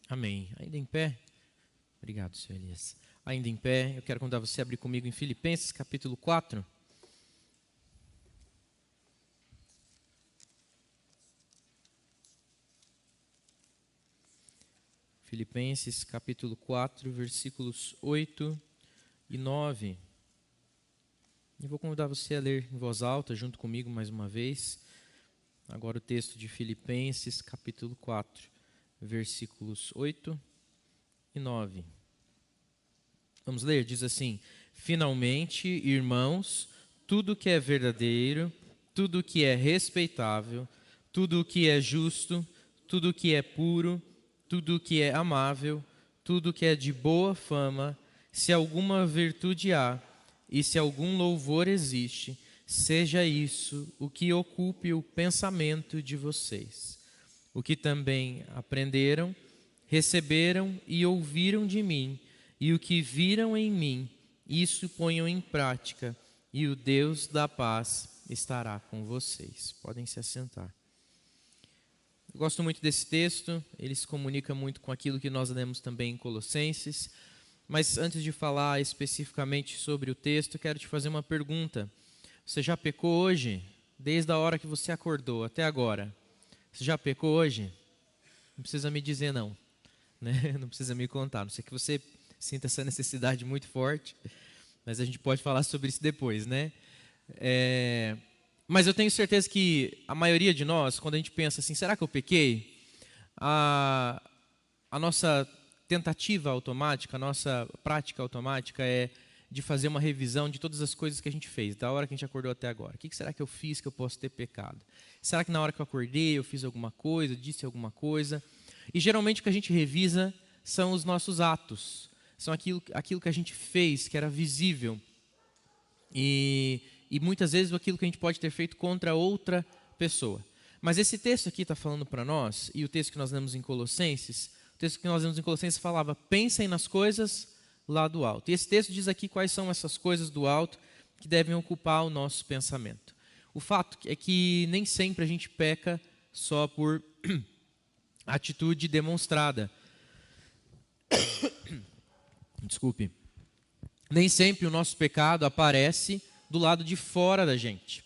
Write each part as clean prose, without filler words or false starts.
Amém. Ainda em pé? Obrigado, senhor Elias. Ainda em pé, eu quero convidar você a abrir comigo em Filipenses, capítulo 4. Filipenses, capítulo 4, versículos 8 e 9. Eu vou convidar você a ler em voz alta, junto comigo mais uma vez. Agora o texto de Filipenses, capítulo 4, versículos 8 e 9. Vamos ler? Diz assim: Finalmente, irmãos, tudo que é verdadeiro, tudo que é respeitável, tudo que é justo, tudo que é puro, tudo que é amável, tudo que é de boa fama, se alguma virtude há e se algum louvor existe, seja isso o que ocupe o pensamento de vocês. O que também aprenderam, receberam e ouviram de mim, e o que viram em mim, isso ponham em prática, e o Deus da paz estará com vocês. Podem se assentar. Eu gosto muito desse texto, ele se comunica muito com aquilo que nós lemos também em Colossenses. Mas antes de falar especificamente sobre o texto, quero te fazer uma pergunta. Você já pecou hoje? Desde a hora que você acordou até agora? Você já pecou hoje? Não precisa me dizer não, né? Não precisa me contar. Não sei que você sinta essa necessidade muito forte, mas a gente pode falar sobre isso depois, né? Mas eu tenho certeza que a maioria de nós, quando a gente pensa assim, será que eu pequei? A nossa tentativa automática, a nossa prática automática é de fazer uma revisão de todas as coisas que a gente fez, da hora que a gente acordou até agora. O que será que eu fiz que eu posso ter pecado? Será que na hora que eu acordei eu fiz alguma coisa, disse alguma coisa? E geralmente o que a gente revisa são os nossos atos, são aquilo que a gente fez, que era visível. E muitas vezes aquilo que a gente pode ter feito contra outra pessoa. Mas esse texto aqui está falando para nós, e o texto que nós lemos em Colossenses, o texto que nós lemos em Colossenses falava, pensem nas coisas lá do alto. E esse texto diz aqui quais são essas coisas do alto que devem ocupar o nosso pensamento. O fato é que nem sempre a gente peca só por atitude demonstrada. Desculpe. Nem sempre o nosso pecado aparece do lado de fora da gente.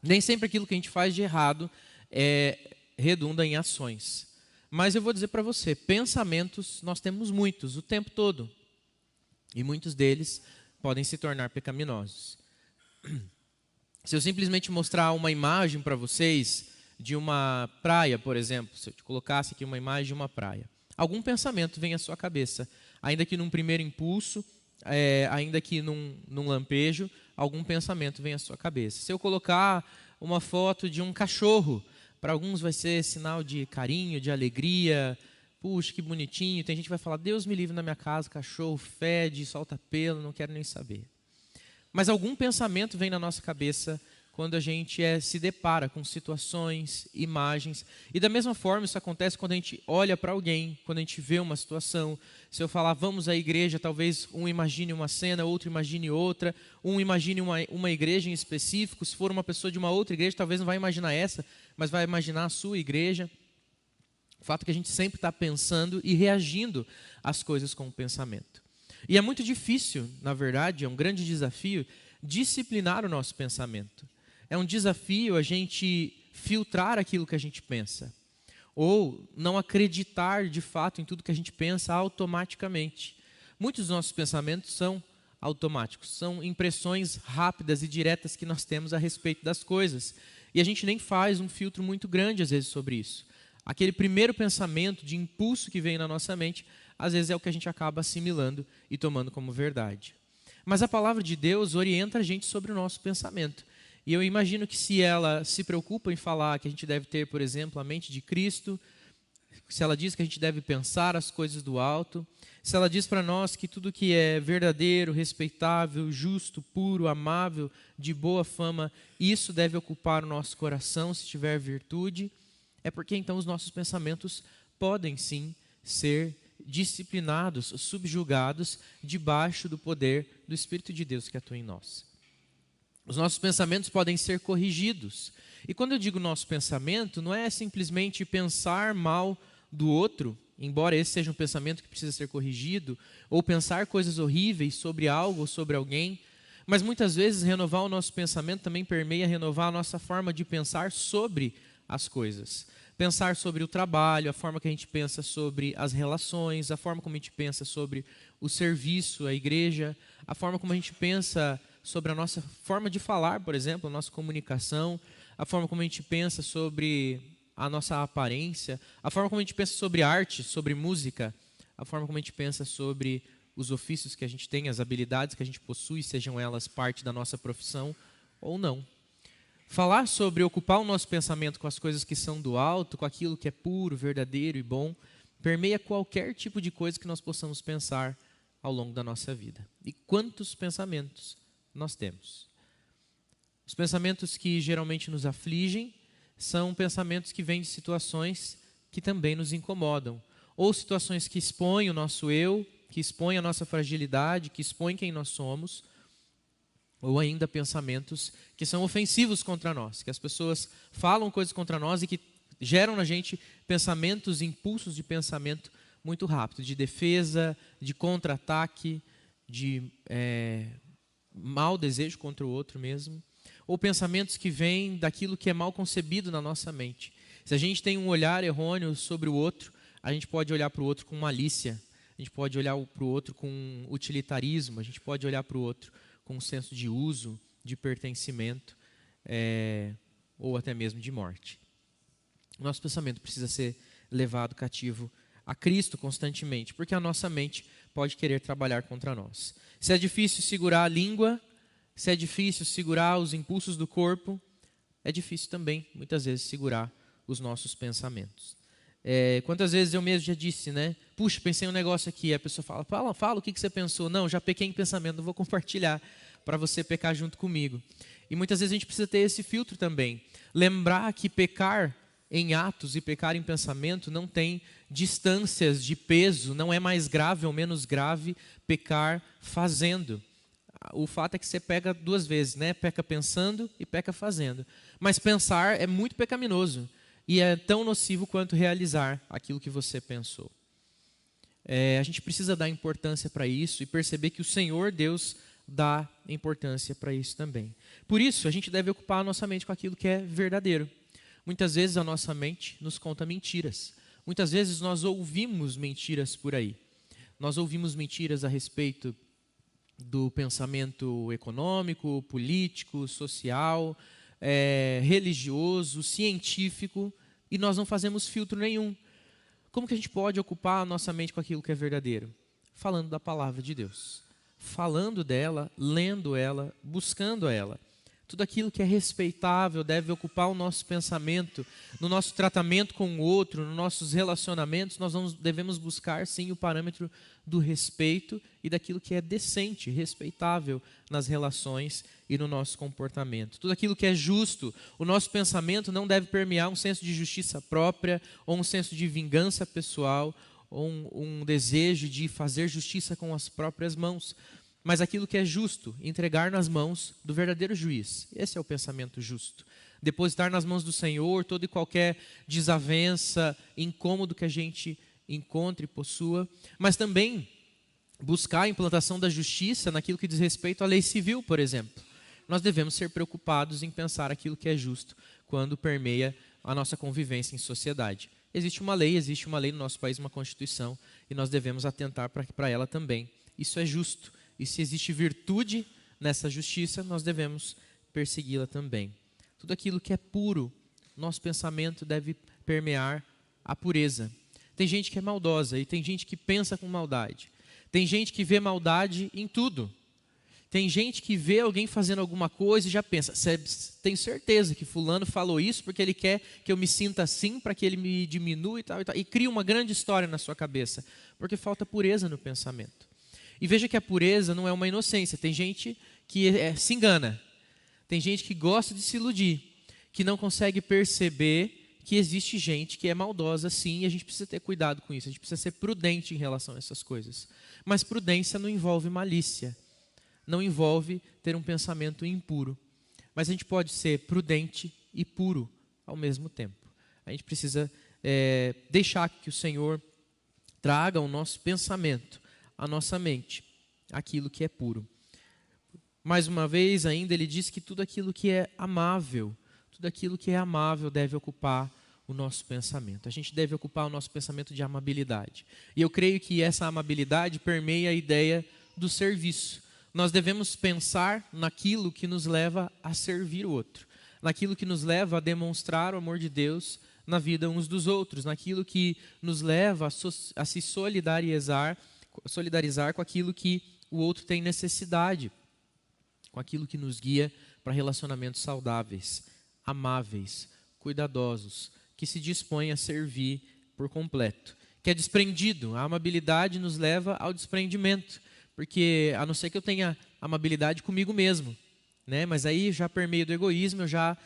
Nem sempre aquilo que a gente faz de errado redunda em ações. Mas eu vou dizer para você, pensamentos nós temos muitos, o tempo todo. E muitos deles podem se tornar pecaminosos. Se eu simplesmente mostrar uma imagem para vocês de uma praia, por exemplo, se eu te colocasse aqui uma imagem de uma praia, algum pensamento vem à sua cabeça, ainda que num primeiro impulso, ainda que num lampejo, algum pensamento vem à sua cabeça. Se eu colocar uma foto de um cachorro, para alguns vai ser sinal de carinho, de alegria. Puxa, que bonitinho. Tem gente que vai falar, Deus me livre na minha casa, cachorro fede, solta pelo, não quero nem saber. Mas algum pensamento vem na nossa cabeça quando a gente se depara com situações, imagens. E da mesma forma isso acontece quando a gente olha para alguém, quando a gente vê uma situação. Se eu falar, vamos à igreja, talvez um imagine uma cena, outro imagine outra. Um imagine uma igreja em específico. Se for uma pessoa de uma outra igreja, talvez não vai imaginar essa, mas vai imaginar a sua igreja. O fato é que a gente sempre está pensando e reagindo às coisas com o pensamento. E é muito difícil, na verdade, é um grande desafio, disciplinar o nosso pensamento. É um desafio a gente filtrar aquilo que a gente pensa. Ou não acreditar de fato em tudo que a gente pensa automaticamente. Muitos dos nossos pensamentos são automáticos, são impressões rápidas e diretas que nós temos a respeito das coisas. E a gente nem faz um filtro muito grande às vezes sobre isso. Aquele primeiro pensamento de impulso que vem na nossa mente, às vezes é o que a gente acaba assimilando e tomando como verdade. Mas a palavra de Deus orienta a gente sobre o nosso pensamento. E eu imagino que se ela se preocupa em falar que a gente deve ter, por exemplo, a mente de Cristo, se ela diz que a gente deve pensar as coisas do alto, se ela diz para nós que tudo que é verdadeiro, respeitável, justo, puro, amável, de boa fama, isso deve ocupar o nosso coração se tiver virtude, é porque então os nossos pensamentos podem sim ser disciplinados, subjugados, debaixo do poder do Espírito de Deus que atua em nós. Os nossos pensamentos podem ser corrigidos. E quando eu digo nosso pensamento, não é simplesmente pensar mal do outro, embora esse seja um pensamento que precisa ser corrigido, ou pensar coisas horríveis sobre algo ou sobre alguém, mas muitas vezes renovar o nosso pensamento também permeia renovar a nossa forma de pensar sobre as coisas. Pensar sobre o trabalho, a forma que a gente pensa sobre as relações, a forma como a gente pensa sobre o serviço, a igreja, a forma como a gente pensa sobre a nossa forma de falar, por exemplo, a nossa comunicação, a forma como a gente pensa sobre a nossa aparência, a forma como a gente pensa sobre arte, sobre música, a forma como a gente pensa sobre os ofícios que a gente tem, as habilidades que a gente possui, sejam elas parte da nossa profissão ou não. Falar sobre ocupar o nosso pensamento com as coisas que são do alto, com aquilo que é puro, verdadeiro e bom, permeia qualquer tipo de coisa que nós possamos pensar ao longo da nossa vida. E quantos pensamentos nós temos? Os pensamentos que geralmente nos afligem são pensamentos que vêm de situações que também nos incomodam, ou situações que expõem o nosso eu, que expõem a nossa fragilidade, que expõem quem nós somos, ou ainda pensamentos que são ofensivos contra nós, que as pessoas falam coisas contra nós e que geram na gente pensamentos, impulsos de pensamento muito rápido, de defesa, de contra-ataque, de mau desejo contra o outro mesmo, ou pensamentos que vêm daquilo que é mal concebido na nossa mente. Se a gente tem um olhar errôneo sobre o outro, a gente pode olhar para o outro com malícia, a gente pode olhar para o outro com utilitarismo, a gente pode olhar para o outro com um senso de uso, de pertencimento, ou até mesmo de morte. O nosso pensamento precisa ser levado cativo a Cristo constantemente, porque a nossa mente pode querer trabalhar contra nós. Se é difícil segurar a língua, se é difícil segurar os impulsos do corpo, é difícil também, muitas vezes, segurar os nossos pensamentos. Quantas vezes eu mesmo já disse, né? Puxa, pensei um negócio aqui, a pessoa fala, o que você pensou? Não, já pequei em pensamento, não vou compartilhar para você pecar junto comigo. E muitas vezes a gente precisa ter esse filtro também. Lembrar que pecar em atos e pecar em pensamento não tem distâncias de peso, não é mais grave ou menos grave pecar fazendo. O fato é que você peca duas vezes, né? Peca pensando e peca fazendo. Mas pensar é muito pecaminoso e é tão nocivo quanto realizar aquilo que você pensou. A gente precisa dar importância para isso e perceber que o Senhor Deus dá importância para isso também. Por isso, a gente deve ocupar a nossa mente com aquilo que é verdadeiro. Muitas vezes a nossa mente nos conta mentiras. Muitas vezes nós ouvimos mentiras por aí. Nós ouvimos mentiras a respeito do pensamento econômico, político, social, religioso, científico, e nós não fazemos filtro nenhum. Como que a gente pode ocupar a nossa mente com aquilo que é verdadeiro? Falando da palavra de Deus. Falando dela, lendo ela, buscando ela. Tudo aquilo que é respeitável deve ocupar o nosso pensamento, no nosso tratamento com o outro, nos nossos relacionamentos, nós devemos buscar sim o parâmetro do respeito e daquilo que é decente, respeitável nas relações e no nosso comportamento. Tudo aquilo que é justo, o nosso pensamento não deve permear um senso de justiça própria ou um senso de vingança pessoal ou um desejo de fazer justiça com as próprias mãos. Mas aquilo que é justo, entregar nas mãos do verdadeiro juiz. Esse é o pensamento justo. Depositar nas mãos do Senhor todo e qualquer desavença, incômodo que a gente encontre e possua. Mas também buscar a implantação da justiça naquilo que diz respeito à lei civil, por exemplo. Nós devemos ser preocupados em pensar aquilo que é justo quando permeia a nossa convivência em sociedade. Existe uma lei no nosso país, uma Constituição, e nós devemos atentar para ela também. Isso é justo. E se existe virtude nessa justiça, nós devemos persegui-la também. Tudo aquilo que é puro, nosso pensamento deve permear a pureza. Tem gente que é maldosa e tem gente que pensa com maldade. Tem gente que vê maldade em tudo. Tem gente que vê alguém fazendo alguma coisa e já pensa, tenho certeza que fulano falou isso porque ele quer que eu me sinta assim, para que ele me diminua e tal, e cria uma grande história na sua cabeça, porque falta pureza no pensamento. E veja que a pureza não é uma inocência. Tem gente que se engana. Tem gente que gosta de se iludir, que não consegue perceber que existe gente que é maldosa sim, e a gente precisa ter cuidado com isso. A gente precisa ser prudente em relação a essas coisas. Mas prudência não envolve malícia. Não envolve ter um pensamento impuro. Mas a gente pode ser prudente e puro ao mesmo tempo. A gente precisa deixar que o Senhor traga ao nosso pensamento, à nossa mente, aquilo que é puro. Mais uma vez ainda ele diz que tudo aquilo que é amável, deve ocupar o nosso pensamento. A gente deve ocupar o nosso pensamento de amabilidade. E eu creio que essa amabilidade permeia a ideia do serviço. Nós devemos pensar naquilo que nos leva a servir o outro, naquilo que nos leva a demonstrar o amor de Deus na vida uns dos outros, naquilo que nos leva a se solidarizar com aquilo que o outro tem necessidade, com aquilo que nos guia para relacionamentos saudáveis, amáveis, cuidadosos, que se dispõem a servir por completo, que é desprendido. A amabilidade nos leva ao desprendimento, porque a não ser que eu tenha amabilidade comigo mesmo, né? Mas aí já permeio do egoísmo, eu já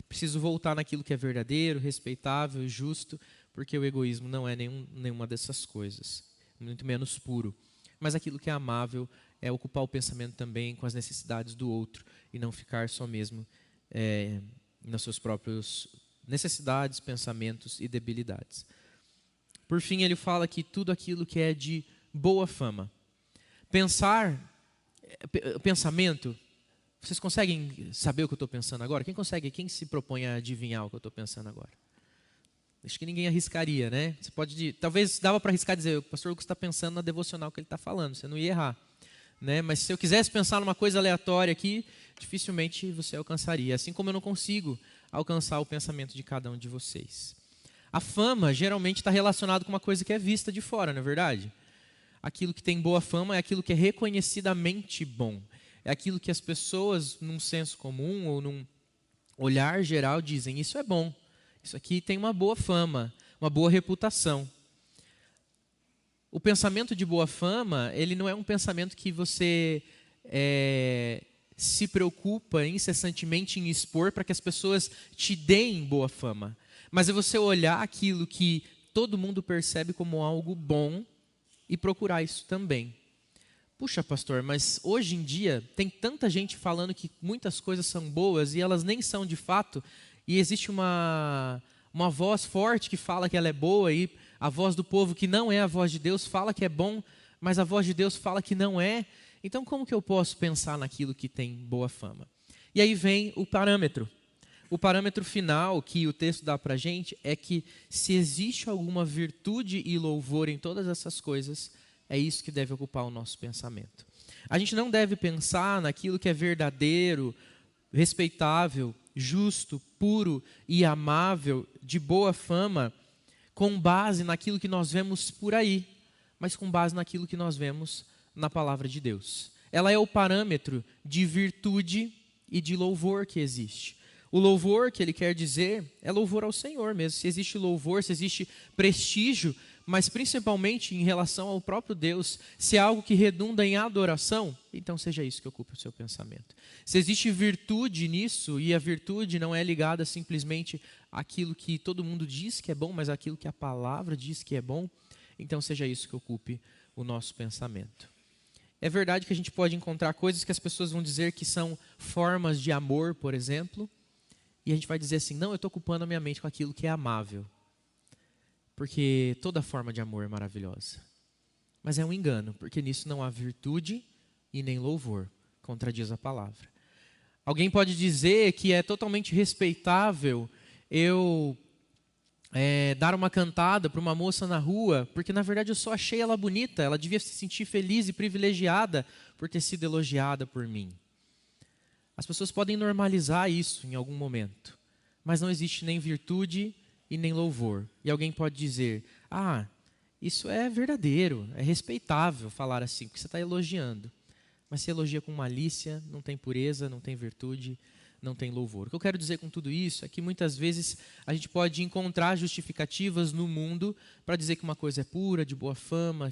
preciso voltar naquilo que é verdadeiro, respeitável, justo, porque o egoísmo não é nenhuma dessas coisas, muito menos puro. Mas aquilo que é amável é ocupar o pensamento também com as necessidades do outro e não ficar só mesmo nas suas próprias necessidades, pensamentos e debilidades. Por fim, ele fala que tudo aquilo que é de boa fama. Pensamento, vocês conseguem saber o que eu estou pensando agora? Quem se propõe a adivinhar o que eu estou pensando agora? Acho que ninguém arriscaria, né? Você pode, talvez dava para arriscar dizer, o pastor Lucas está pensando na devocional que ele está falando, você não ia errar. Né? Mas se eu quisesse pensar numa coisa aleatória aqui, dificilmente você alcançaria. Assim como eu não consigo alcançar o pensamento de cada um de vocês. A fama geralmente está relacionada com uma coisa que é vista de fora, não é verdade? Aquilo que tem boa fama é aquilo que é reconhecidamente bom. É aquilo que as pessoas, num senso comum ou num olhar geral, dizem, isso é bom. Isso aqui tem uma boa fama, uma boa reputação. O pensamento de boa fama, ele não é um pensamento que você se preocupa incessantemente em expor para que as pessoas te deem boa fama. Mas é você olhar aquilo que todo mundo percebe como algo bom e procurar isso também. Puxa, pastor, mas hoje em dia tem tanta gente falando que muitas coisas são boas e elas nem são de fato, e existe uma voz forte que fala que ela é boa e a voz do povo que não é a voz de Deus fala que é bom, mas a voz de Deus fala que não é. Então como que eu posso pensar naquilo que tem boa fama? E aí vem o parâmetro. O parâmetro final que o texto dá para a gente é que se existe alguma virtude e louvor em todas essas coisas, é isso que deve ocupar o nosso pensamento. A gente não deve pensar naquilo que é verdadeiro, respeitável, justo, puro e amável, de boa fama, com base naquilo que nós vemos por aí, mas com base naquilo que nós vemos na palavra de Deus. Ela é o parâmetro de virtude e de louvor que existe. O louvor que ele quer dizer é louvor ao Senhor mesmo. Se existe louvor, se existe prestígio, mas principalmente em relação ao próprio Deus, se é algo que redunda em adoração, então seja isso que ocupe o seu pensamento. Se existe virtude nisso, e a virtude não é ligada simplesmente àquilo que todo mundo diz que é bom, mas àquilo que a palavra diz que é bom, então seja isso que ocupe o nosso pensamento. É verdade que a gente pode encontrar coisas que as pessoas vão dizer que são formas de amor, por exemplo, e a gente vai dizer assim, não, eu estou ocupando a minha mente com aquilo que é amável. Porque toda forma de amor é maravilhosa. Mas é um engano, porque nisso não há virtude e nem louvor, contradiz a palavra. Alguém pode dizer que é totalmente respeitável eu dar uma cantada para uma moça na rua, porque na verdade eu só achei ela bonita, ela devia se sentir feliz e privilegiada por ter sido elogiada por mim. As pessoas podem normalizar isso em algum momento, mas não existe nem virtude e nem louvor. E alguém pode dizer, isso é verdadeiro, é respeitável falar assim, porque você está elogiando. Mas se elogia com malícia, não tem pureza, não tem virtude, não tem louvor. O que eu quero dizer com tudo isso é que muitas vezes a gente pode encontrar justificativas no mundo para dizer que uma coisa é pura, de boa fama,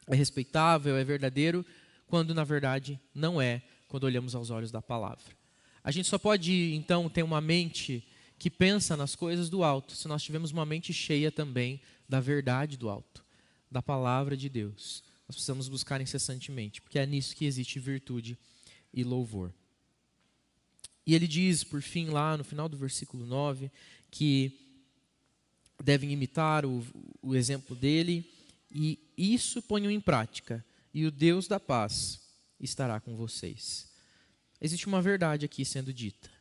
é respeitável, é verdadeiro, quando na verdade não é, quando olhamos aos olhos da palavra. A gente só pode então ter uma mente que pensa nas coisas do alto, se nós tivermos uma mente cheia também da verdade do alto, da palavra de Deus. Nós precisamos buscar incessantemente, porque é nisso que existe virtude e louvor. E ele diz, por fim, lá no final do versículo 9, que devem imitar o exemplo dele, e isso ponham em prática, e o Deus da paz estará com vocês. Existe uma verdade aqui sendo dita,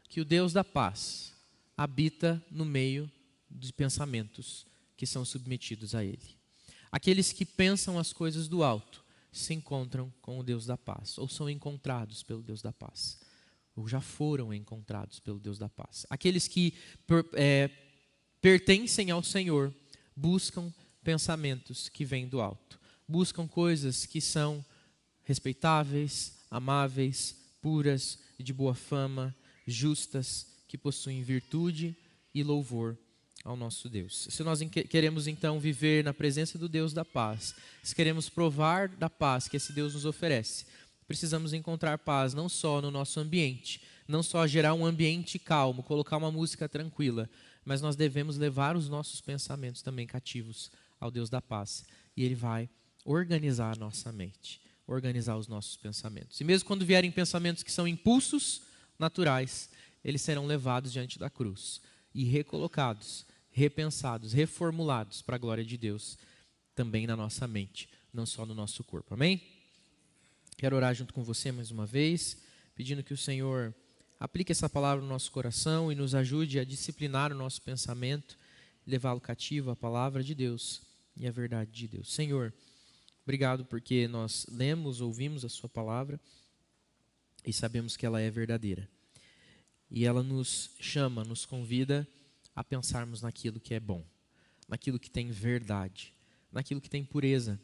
que o Deus da paz habita no meio dos pensamentos que são submetidos a ele. Aqueles que pensam as coisas do alto se encontram com o Deus da paz, ou são encontrados pelo Deus da paz, ou já foram encontrados pelo Deus da paz. Aqueles que pertencem ao Senhor buscam pensamentos que vêm do alto, buscam coisas que são respeitáveis, amáveis, puras, de boa fama, justas, que possuem virtude e louvor ao nosso Deus. Se nós queremos então viver na presença do Deus da paz, se queremos provar da paz que esse Deus nos oferece, precisamos encontrar paz não só no nosso ambiente, não só gerar um ambiente calmo, colocar uma música tranquila, mas nós devemos levar os nossos pensamentos também cativos ao Deus da paz. E Ele vai organizar a nossa mente, organizar os nossos pensamentos. E mesmo quando vierem pensamentos que são impulsos naturais, eles serão levados diante da cruz e recolocados, repensados, reformulados para a glória de Deus, também na nossa mente, não só no nosso corpo. Amém? Quero orar junto com você mais uma vez, pedindo que o Senhor aplique essa palavra no nosso coração e nos ajude a disciplinar o nosso pensamento, levá-lo cativo à palavra de Deus e à verdade de Deus. Senhor, obrigado porque nós lemos, ouvimos a sua palavra e sabemos que ela é verdadeira. E ela nos chama, nos convida a pensarmos naquilo que é bom, naquilo que tem verdade, naquilo que tem pureza.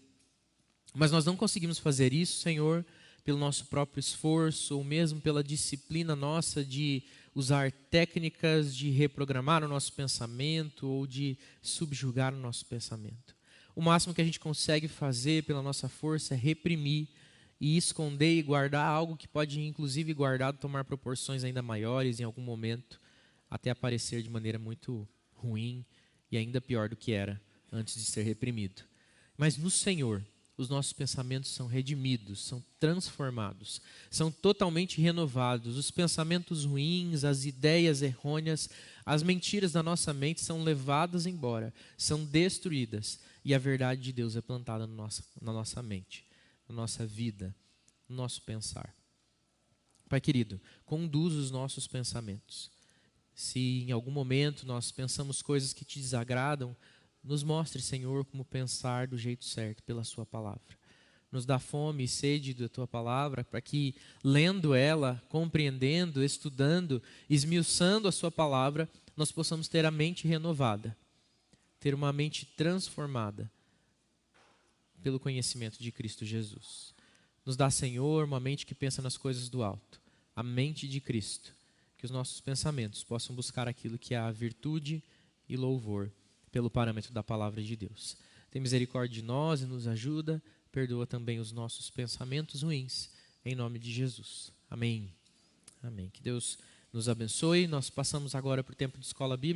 Mas nós não conseguimos fazer isso, Senhor, pelo nosso próprio esforço ou mesmo pela disciplina nossa de usar técnicas de reprogramar o nosso pensamento ou de subjugar o nosso pensamento. O máximo que a gente consegue fazer pela nossa força é reprimir e esconder e guardar algo que pode, inclusive, guardado, tomar proporções ainda maiores em algum momento, até aparecer de maneira muito ruim e ainda pior do que era antes de ser reprimido. Mas no Senhor, os nossos pensamentos são redimidos, são transformados, são totalmente renovados. Os pensamentos ruins, as ideias errôneas, as mentiras da nossa mente são levadas embora, são destruídas e a verdade de Deus é plantada na nossa mente, na nossa vida, no nosso pensar. Pai querido, conduz os nossos pensamentos. Se em algum momento nós pensamos coisas que te desagradam, nos mostre, Senhor, como pensar do jeito certo, pela sua palavra. Nos dá fome e sede da tua palavra, para que, lendo ela, compreendendo, estudando, esmiuçando a sua palavra, nós possamos ter a mente renovada, ter uma mente transformada pelo conhecimento de Cristo Jesus. Nos dá, Senhor, uma mente que pensa nas coisas do alto, a mente de Cristo, que os nossos pensamentos possam buscar aquilo que é a virtude e louvor, pelo parâmetro da palavra de Deus. Tem misericórdia de nós e nos ajuda, perdoa também os nossos pensamentos ruins, em nome de Jesus. Amém. Amém. Que Deus nos abençoe. Nós passamos agora para o tempo de escola bíblica.